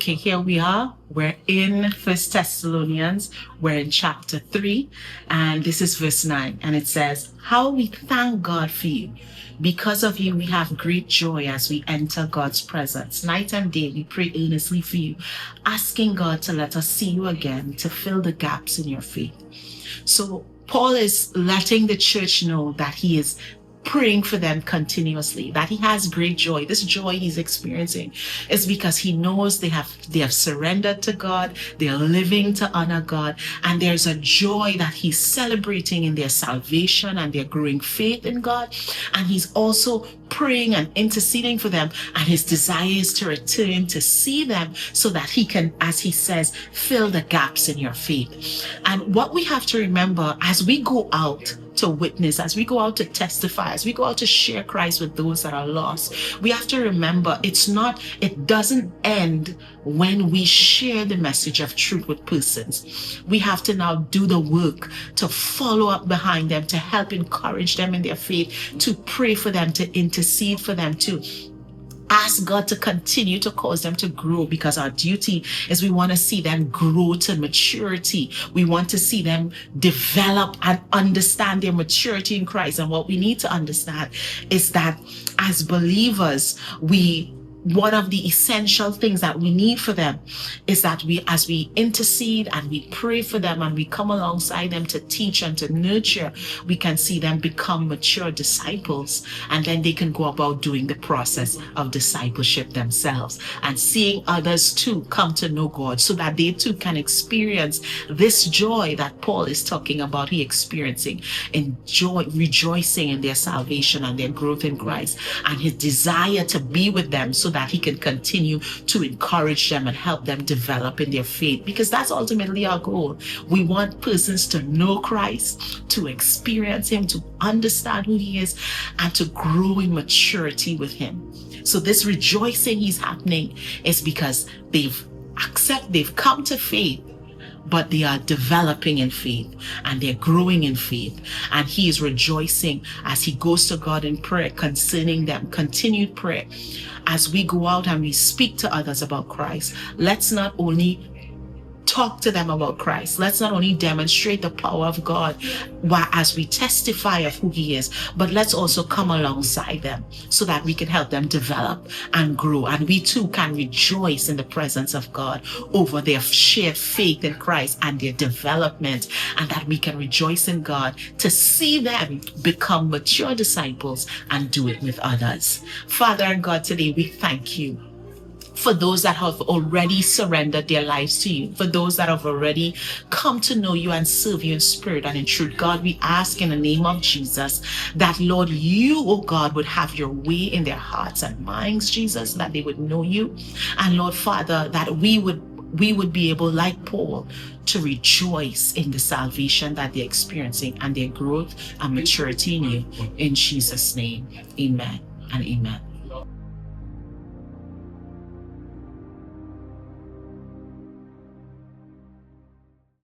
Okay, here we are. We're in First Thessalonians. We're in chapter 3, and this is verse 9. And it says, "How we thank God for you. Because of you, we have great joy as we enter God's presence. Night and day, we pray earnestly for you, asking God to let us see you again, to fill the gaps in your faith." So Paul is letting the church know that he is praying for them continuously, that he has great joy. This joy he's experiencing is because he knows they have surrendered to God, they are living to honor God, and there's a joy that he's celebrating in their salvation and their growing faith in God. And he's also praying and interceding for them, and his desire is to return to see them so that he can, as he says, fill the gaps in your faith. And what we have to remember as we go out to witness, as we go out to testify, as we go out to share Christ with those that are lost, we have to remember it doesn't end when we share the message of truth with persons. We have to now do the work to follow up behind them, to help encourage them in their faith, to pray for them, to intercede for them, to ask God to continue to cause them to grow, because our duty is we want to see them grow to maturity. We want to see them develop and understand their maturity in Christ. And what we need to understand is that as believers, one of the essential things that we need for them is that as we intercede and we pray for them and we come alongside them to teach and to nurture, we can see them become mature disciples, and then they can go about doing the process of discipleship themselves and seeing others too come to know God, so that they too can experience this joy that Paul is talking about, he experiencing in joy, rejoicing in their salvation and their growth in Christ, and his desire to be with them so that he can continue to encourage them and help them develop in their faith, because that's ultimately our goal. We want persons to know Christ, to experience him, to understand who he is, and to grow in maturity with him. So this rejoicing is happening is because they've come to faith, but they are developing in faith and they're growing in faith. And he is rejoicing as he goes to God in prayer concerning them, continued prayer. As we go out and we speak to others about Christ, let's not only talk to them about Christ. Let's not only demonstrate the power of God as we testify of who he is, but let's also come alongside them so that we can help them develop and grow. And we too can rejoice in the presence of God over their shared faith in Christ and their development, and that we can rejoice in God to see them become mature disciples and do it with others. Father and God, today we thank you for those that have already surrendered their lives to you, for those that have already come to know you and serve you in spirit and in truth. God, we ask in the name of Jesus that, Lord, you, oh God, would have your way in their hearts and minds, Jesus, that they would know you. And Lord, Father, that we would be able, like Paul, to rejoice in the salvation that they're experiencing and their growth and maturity in you. In Jesus' name, amen and amen.